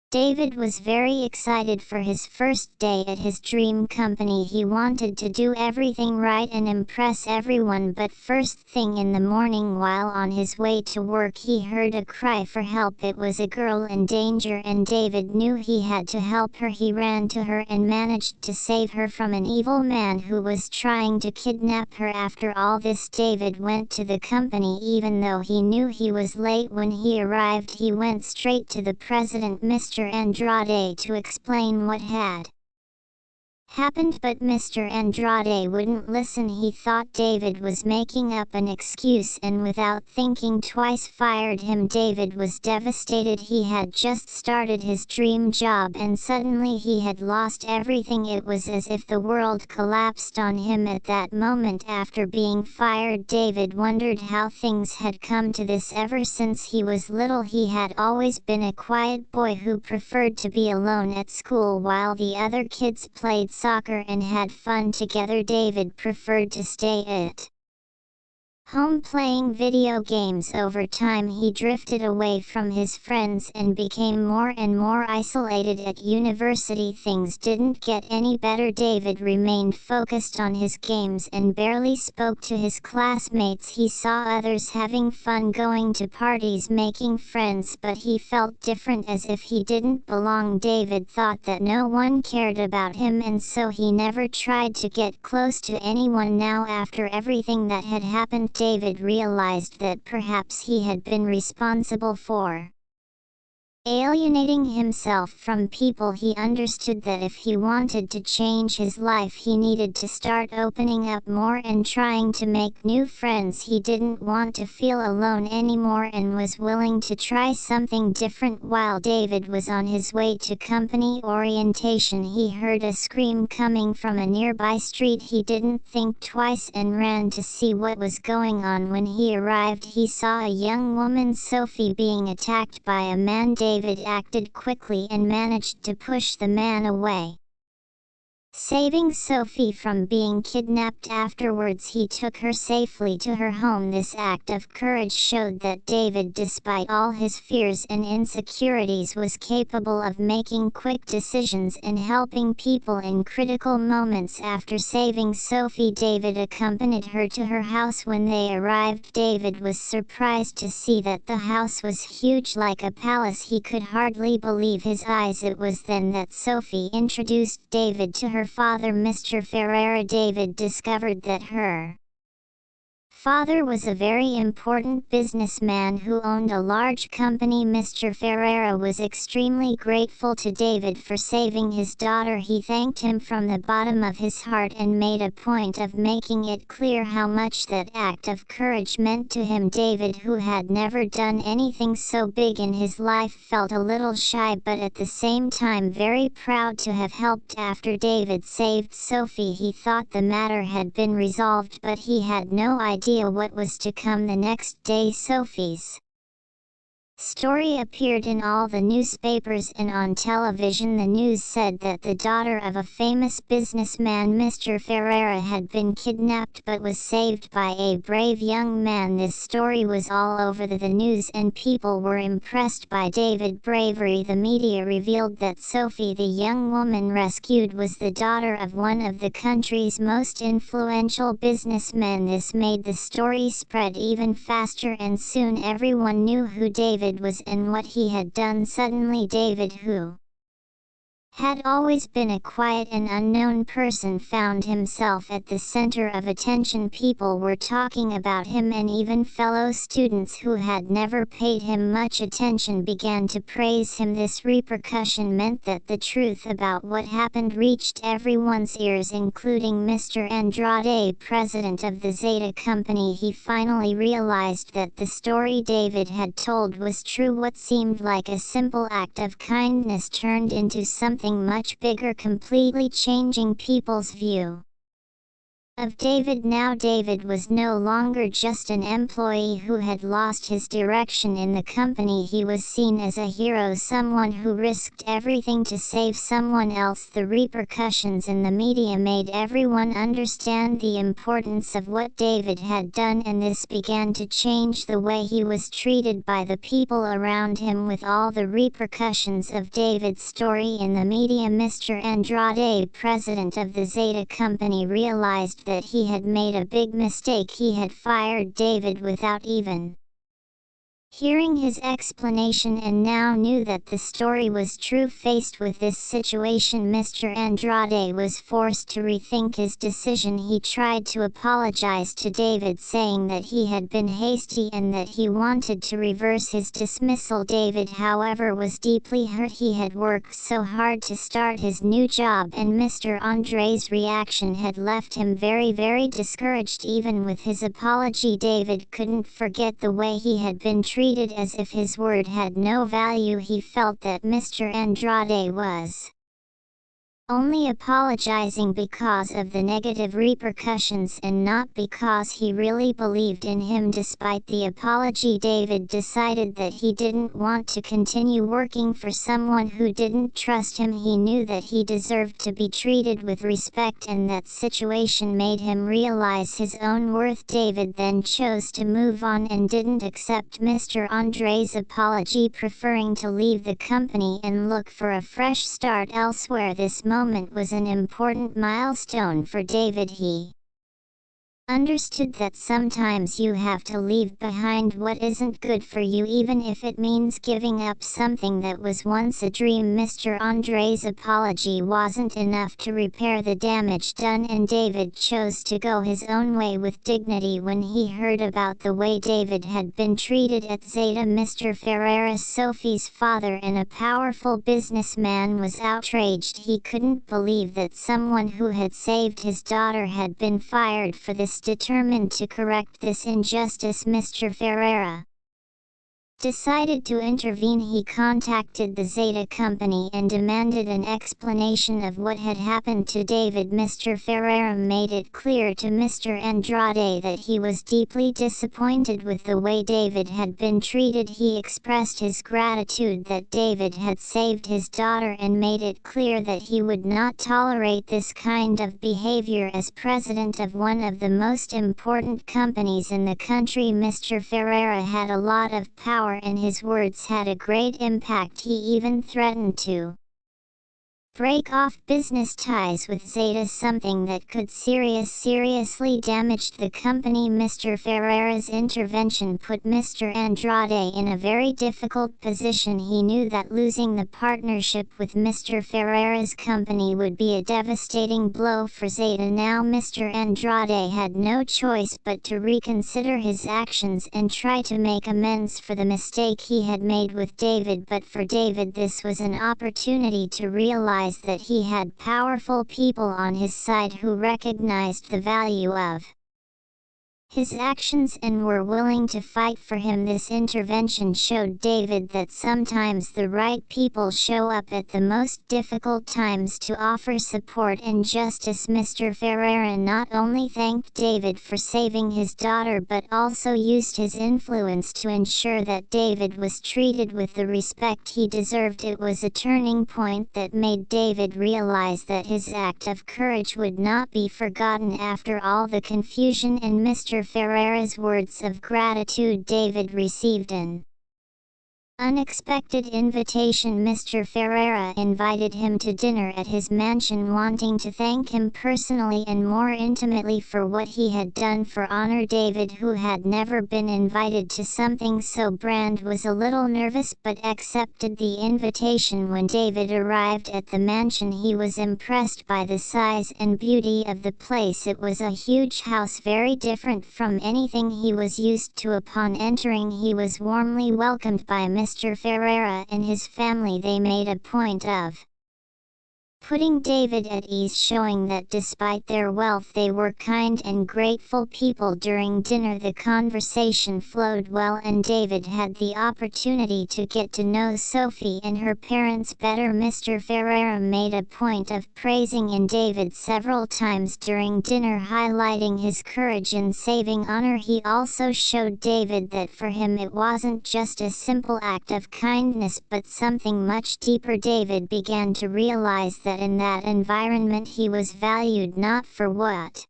David was very excited for his first day at his dream company. He wanted to do everything right and impress everyone, but first thing in the morning while on his way to work he heard a cry for help. It was a girl in danger and David knew he had to help her. He ran to her and managed to save her from an evil man who was trying to kidnap her. After all this, David went to the company. Even though he knew he was late when he arrived, he went straight to the president, Mr. Andrade, to explain what had happened, but Mr. Andrade wouldn't listen. He thought David was making up an excuse and without thinking twice fired him. David was devastated. He had just started his dream job and suddenly he had lost everything. It was as if the world collapsed on him at that moment. After being fired, David wondered how things had come to this. Ever since he was little, he had always been a quiet boy who preferred to be alone at school while the other kids played soccer and had fun together. David preferred to stay at home playing video games. Over time he drifted away from his friends and became more and more isolated. At university things didn't get any better. David remained focused on his games and barely spoke to his classmates. He saw others having fun, going to parties, making friends, but he felt different, as if he didn't belong. David thought that no one cared about him and so he never tried to get close to anyone. Now, after everything that had happened, David realized that perhaps he had been responsible for alienating himself from people. He understood that if he wanted to change his life, he needed to start opening up more and trying to make new friends. He didn't want to feel alone anymore and was willing to try something different. While David was on his way to company orientation, he heard a scream coming from a nearby street. He didn't think twice and ran to see what was going on. When he arrived, he saw a young woman, Sophie, being attacked by a man. David acted quickly and managed to push the man away, saving Sophie from being kidnapped. Afterwards, he took her safely to her home. This act of courage showed that David, despite all his fears and insecurities, was capable of making quick decisions and helping people in critical moments. After saving Sophie, David accompanied her to her house. When they arrived, David was surprised to see that the house was huge, like a palace. He could hardly believe his eyes. It was then that Sophie introduced David to her father, Mr. Ferreira. David discovered that her father was a very important businessman who owned a large company. Mr. Ferreira was extremely grateful to David for saving his daughter. He thanked him from the bottom of his heart and made a point of making it clear how much that act of courage meant to him. David, who had never done anything so big in his life, felt a little shy but at the same time very proud to have helped. After David saved Sophie, he thought the matter had been resolved, but he had no idea what was to come the next day. Sophie's story appeared in all the newspapers and on television. The news said that the daughter of a famous businessman, Mr. Ferreira, had been kidnapped but was saved by a brave young man. This story was all over the news and people were impressed by David's bravery. The media revealed that Sophie, the young woman rescued, was the daughter of one of the country's most influential businessmen. This made the story spread even faster and soon everyone knew who David was and what he had done. Suddenly David, who had always been a quiet and unknown person, found himself at the center of attention. People were talking about him and even fellow students who had never paid him much attention began to praise him. This repercussion meant that the truth about what happened reached everyone's ears, including Mr. Andrade, president of the Zeta company. He finally realized that the story David had told was true. What seemed like a simple act of kindness turned into something much bigger, completely changing people's view of David. Now David was no longer just an employee who had lost his direction in the company. He was seen as a hero, someone who risked everything to save someone else. The repercussions in the media made everyone understand the importance of what David had done, and this began to change the way he was treated by the people around him. With all the repercussions of David's story in the media, Mr. Andrade, president of the Zeta company, realized that he had made a big mistake. He had fired David without even hearing his explanation, and now knew that the story was true. Faced with this situation, Mr. Andrade was forced to rethink his decision. He tried to apologize to David, saying that he had been hasty and that he wanted to reverse his dismissal. David, however, was deeply hurt. He had worked so hard to start his new job, and Mr. Andre's reaction had left him very, very discouraged. Even with his apology, David couldn't forget the way he had been treated, as if his word had no value. He felt that Mr. Andrade was only apologizing because of the negative repercussions and not because he really believed in him. Despite the apology, David decided that he didn't want to continue working for someone who didn't trust him. He knew that he deserved to be treated with respect, and that situation made him realize his own worth. David then chose to move on and didn't accept Mr. Andre's apology, preferring to leave the company and look for a fresh start elsewhere. This moment was an important milestone for David. He understood that sometimes you have to leave behind what isn't good for you, even if it means giving up something that was once a dream. Mr. Andre's apology wasn't enough to repair the damage done, and David chose to go his own way with dignity. When he heard about the way David had been treated at Zeta, Mr. Ferreira, Sophie's father and a powerful businessman, was outraged. He couldn't believe that someone who had saved his daughter had been fired for this. Determined to correct this injustice, Mr. Ferreira decided to intervene. He contacted the Zeta company and demanded an explanation of what had happened to David. Mr. Ferreira made it clear to Mr. Andrade that he was deeply disappointed with the way David had been treated. He expressed his gratitude that David had saved his daughter and made it clear that he would not tolerate this kind of behavior. As president of one of the most important companies in the country, Mr. Ferreira had a lot of power, and his words had a great impact. He even threatened to break off business ties with Zeta, something that could seriously damage the company. Mr. Ferreira's intervention put Mr. Andrade in a very difficult position. He knew that losing the partnership with Mr. Ferreira's company would be a devastating blow for Zeta. Now Mr. Andrade had no choice but to reconsider his actions and try to make amends for the mistake he had made with David. But for David, this was an opportunity to realize that he had powerful people on his side who recognized the value of his actions and were willing to fight for him. This intervention showed David that sometimes the right people show up at the most difficult times to offer support and justice. Mr. Ferreira not only thanked David for saving his daughter, but also used his influence to ensure that David was treated with the respect he deserved. It was a turning point that made David realize that his act of courage would not be forgotten. After all the confusion and Mr. Ferreira's words of gratitude, David received an unexpected invitation. Mr. Ferreira invited him to dinner at his mansion, wanting to thank him personally and more intimately for what he had done for honor. David, who had never been invited to something so grand, was a little nervous but accepted the invitation. When David arrived at the mansion, he was impressed by the size and beauty of the place. It was a huge house, very different from anything he was used to. Upon entering, he was warmly welcomed by Mr. Ferreira and his family. They made a point of putting David at ease, showing that despite their wealth they were kind and grateful people. During dinner the conversation flowed well and David had the opportunity to get to know Sophie and her parents better. Mr. Ferreira made a point of praising in David several times during dinner, highlighting his courage in saving honor. He also showed David that for him it wasn't just a simple act of kindness but something much deeper. David began to realize that in that environment he was valued not for what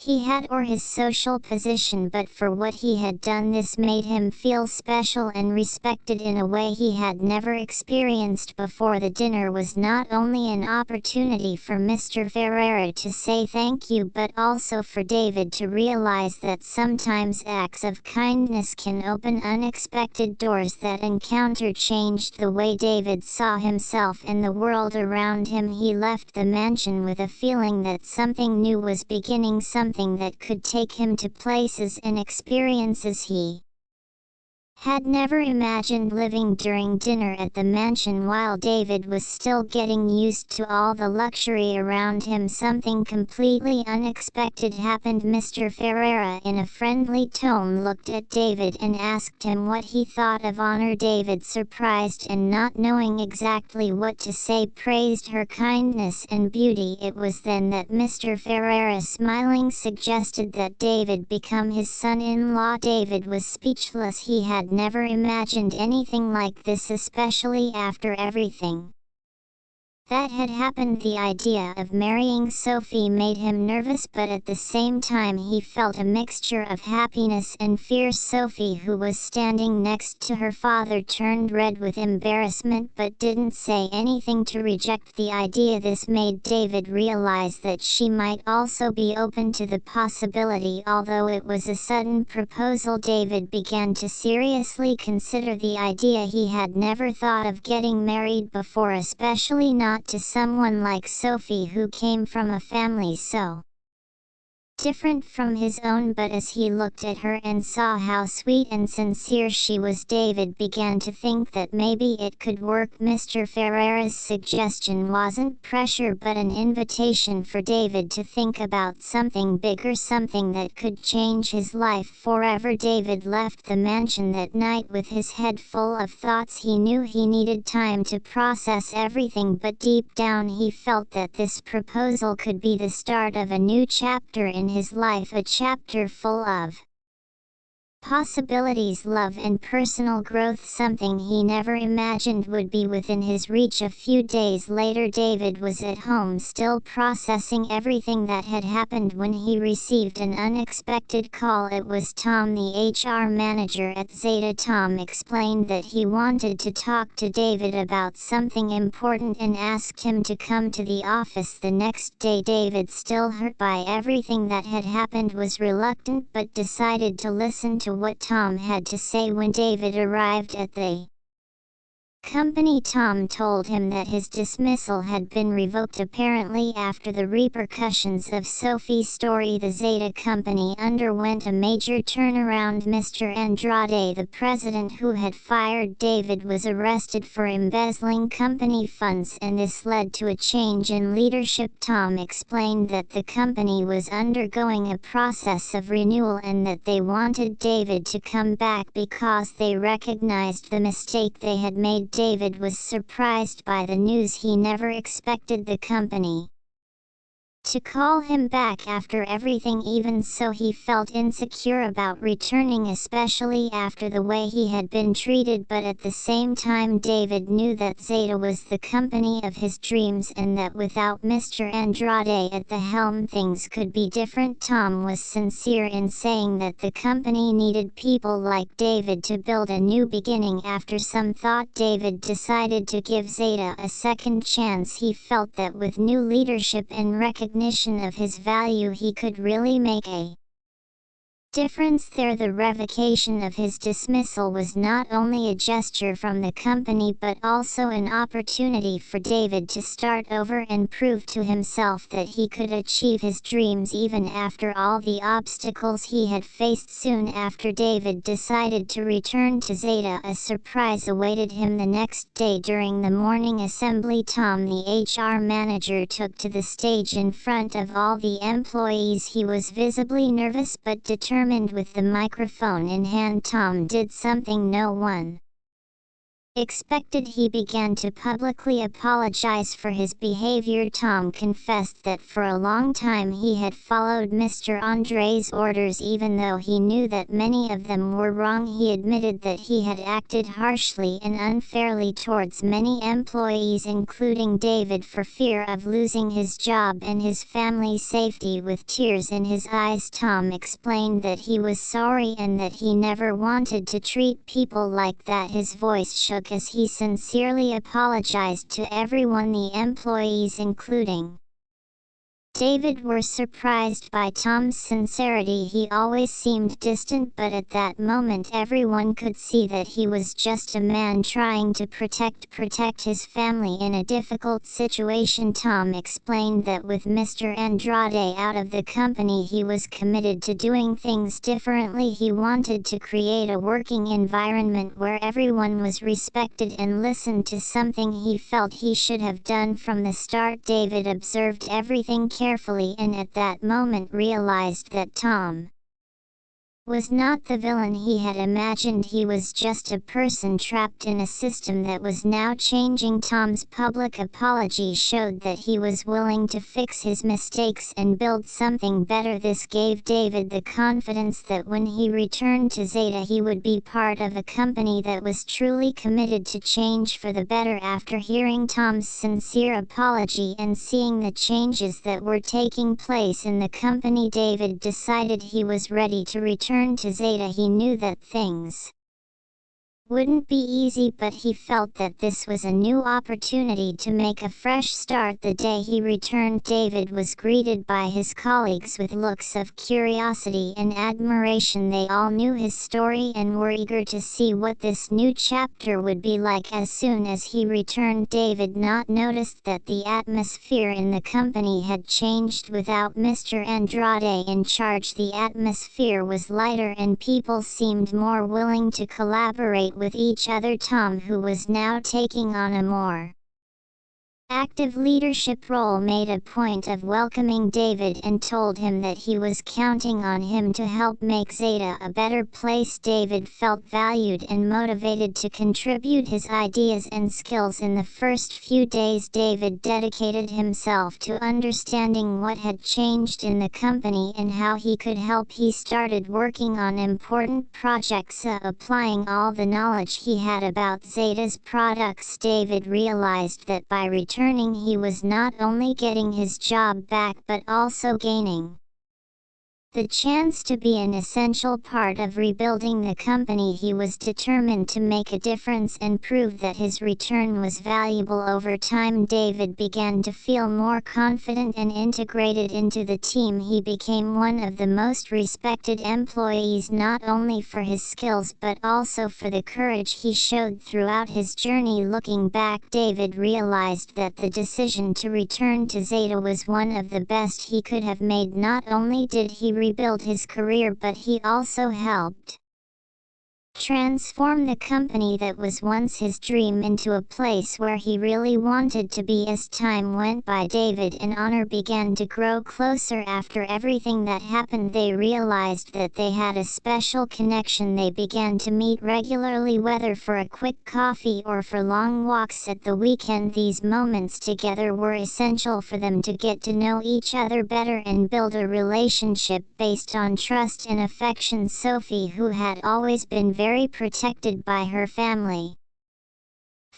he had or his social position but for what he had done. This made him feel special and respected in a way he had never experienced before. The dinner was not only an opportunity for Mr. Ferreira to say thank you but also for David to realize that sometimes acts of kindness can open unexpected doors. That encounter changed the way David saw himself and the world around him. He left the mansion with a feeling that something new was beginning, something that could take him to places and experiences he had never imagined. Living during dinner at the mansion while David was still getting used to all the luxury around him, something completely unexpected happened. Mr. Ferreira in a friendly tone looked at David and asked him what he thought of honor. David, surprised and not knowing exactly what to say, praised her kindness and beauty. It was then that Mr. Ferreira, smiling, suggested that David become his son-in-law. David was speechless. He had never imagined anything like this, especially after everything that had happened. The idea of marrying Sophie made him nervous, but at the same time he felt a mixture of happiness and fear. Sophie, who was standing next to her father, turned red with embarrassment but didn't say anything to reject the idea. This made David realize that she might also be open to the possibility. Although it was a sudden proposal, David began to seriously consider the idea. He had never thought of getting married before, especially not to someone like Sophie, who came from a family so different from his own. But as he looked at her and saw how sweet and sincere she was, David began to think that maybe it could work. Mr. Ferreira's suggestion wasn't pressure but an invitation for David to think about something bigger, something that could change his life forever. David left the mansion that night with his head full of thoughts. He knew he needed time to process everything, but deep down he felt that this proposal could be the start of a new chapter in his life, a chapter full of possibilities, love and personal growth, something he never imagined would be within his reach. A few days later, David was at home still processing everything that had happened when he received an unexpected call. It was Tom, the HR manager at Zeta. Tom explained that he wanted to talk to David about something important and asked him to come to the office the next day. David, still hurt by everything that had happened, was reluctant but decided to listen to what Tom had to say. When David arrived at the company, Tom told him that his dismissal had been revoked, apparently after the repercussions of Sophie's story. The Zeta company underwent a major turnaround. Mr. Andrade, the president who had fired David, was arrested for embezzling company funds, and this led to a change in leadership. Tom explained that the company was undergoing a process of renewal and that they wanted David to come back because they recognized the mistake they had made. David was surprised by the news. He never expected the company to call him back after everything. Even so, he felt insecure about returning, especially after the way he had been treated. But at the same time, David knew that Zeta was the company of his dreams and that without Mr. Andrade at the helm, things could be different. Tom was sincere in saying that the company needed people like David to build a new beginning. After some thought, David decided to give Zeta a second chance. He felt that with new leadership and recognition of his value, he could really make a difference there. The revocation of his dismissal was not only a gesture from the company but also an opportunity for David to start over and prove to himself that he could achieve his dreams even after all the obstacles he had faced. Soon after David decided to return to Zeta, a surprise awaited him the next day. During the morning assembly, Tom, the HR manager, took to the stage in front of all the employees. He was visibly nervous but determined. With the microphone in hand, Tom did something no one expected. He began to publicly apologize for his behavior. Tom confessed that for a long time he had followed Mr. Andre's orders even though he knew that many of them were wrong. He admitted that he had acted harshly and unfairly towards many employees, including David, for fear of losing his job and his family's safety. With tears in his eyes, Tom explained that he was sorry and that he never wanted to treat people like that. His voice shook as he sincerely apologized to everyone. The employees, including David, were surprised by Tom's sincerity. He always seemed distant, but at that moment everyone could see that he was just a man trying to protect his family in a difficult situation. Tom explained that with Mr. Andrade out of the company, he was committed to doing things differently. He wanted to create a working environment where everyone was respected and listened to, something he felt he should have done from the start. David observed everything carefully and at that moment realized that Tom was not the villain he had imagined. He was just a person trapped in a system that was now changing. Tom's public apology showed that he was willing to fix his mistakes and build something better. This gave David the confidence that when he returned to Zeta he would be part of a company that was truly committed to change for the better. After hearing Tom's sincere apology and seeing the changes that were taking place in the company, David decided he was ready to return to Zeta. He knew that things wouldn't be easy, but he felt that this was a new opportunity to make a fresh start. The day he returned, David was greeted by his colleagues with looks of curiosity and admiration. They all knew his story and were eager to see what this new chapter would be like. As soon as he returned, David noticed that the atmosphere in the company had changed. Without Mr. Andrade in charge, the atmosphere was lighter and people seemed more willing to collaborate with each other. Tom, who was now taking on a more active leadership role, made a point of welcoming David and told him that he was counting on him to help make Zeta a better place. David felt valued and motivated to contribute his ideas and skills. In the first few days, David dedicated himself to understanding what had changed in the company and how he could help. He started working on important projects, applying all the knowledge he had about Zeta's products. David realized that by returning he was not only getting his job back but also gaining the chance to be an essential part of rebuilding the company. He was determined to make a difference and prove that his return was valuable. Over time, David began to feel more confident and integrated into the team. He became one of the most respected employees, not only for his skills but also for the courage he showed throughout his journey. Looking back, David realized that the decision to return to Zeta was one of the best he could have made. Not only did he rebuild his career, but he also helped transform the company that was once his dream into a place where he really wanted to be. As time went by, David and Honor began to grow closer. After everything that happened, they realized that they had a special connection. They began to meet regularly, whether for a quick coffee or for long walks at the weekend. These moments together were essential for them to get to know each other better and build a relationship based on trust and affection. Sophie, who had always been very protected by her family,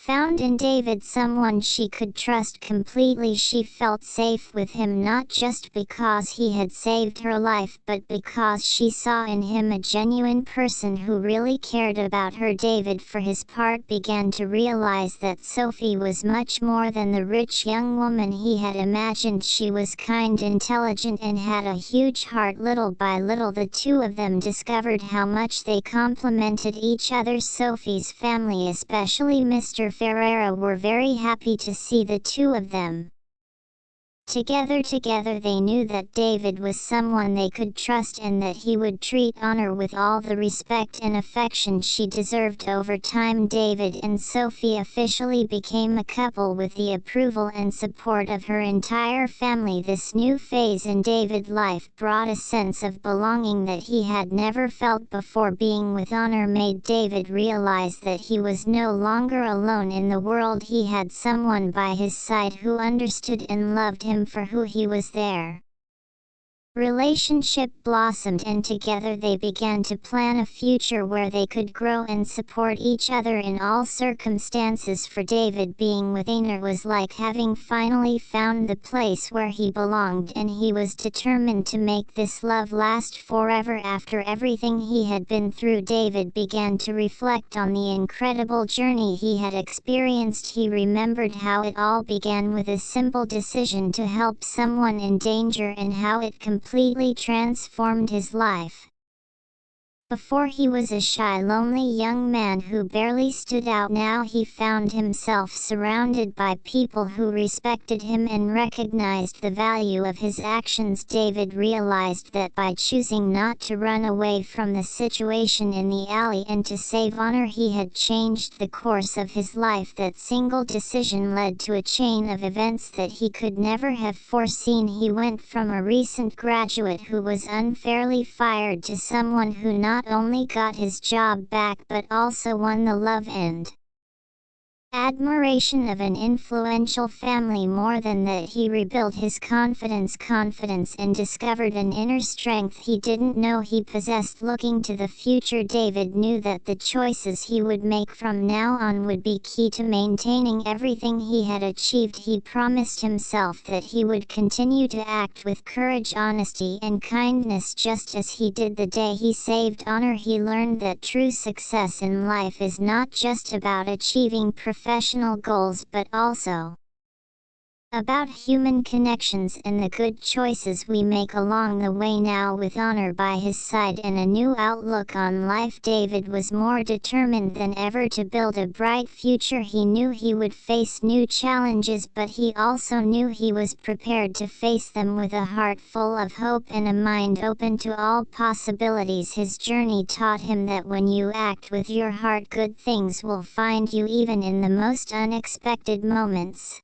found in David someone she could trust completely. She felt safe with him not just because he had saved her life but because she saw in him a genuine person who really cared about her. David for his part began to realize that Sophie was much more than the rich young woman he had imagined. She was kind, intelligent, and had a huge heart. Little by little the two of them discovered how much they complemented each other. Sophie's family, especially Mr. Ferreira, were very happy to see the two of them together. They knew that David was someone they could trust and that he would treat Honor with all the respect and affection she deserved. Over time, David and Sophie officially became a couple with the approval and support of her entire family. This new phase in David's life brought a sense of belonging that he had never felt before. Being with Honor made David realize that he was no longer alone in the world. He had someone by his side who understood and loved him for who he was. Their relationship blossomed, and together they began to plan a future where they could grow and support each other in all circumstances. For David, being with Honor was like having finally found the place where he belonged, and he was determined to make this love last forever. After everything he had been through, David began to reflect on the incredible journey he had experienced. He remembered how it all began with a simple decision to help someone in danger, and how it completely transformed his life. Before, he was a shy, lonely young man who barely stood out. Now he found himself surrounded by people who respected him and recognized the value of his actions. David realized that by choosing not to run away from the situation in the alley and to save Honor, he had changed the course of his life. That single decision led to a chain of events that he could never have foreseen. He went from a recent graduate who was unfairly fired to someone who not only got his job back but also won the love and admiration of an influential family. More than that, he rebuilt his confidence and discovered an inner strength he didn't know he possessed. Looking to the future, David knew that the choices he would make from now on would be key to maintaining everything he had achieved. He promised himself that he would continue to act with courage, honesty, and kindness, just as he did the day he saved Honor. He learned that true success in life is not just about achieving professional goals but also about human connections and the good choices we make along the way. Now, with Honor by his side and a new outlook on life, David was more determined than ever to build a bright future. He knew he would face new challenges, but he also knew he was prepared to face them with a heart full of hope and a mind open to all possibilities. His journey taught him that when you act with your heart, good things will find you even in the most unexpected moments.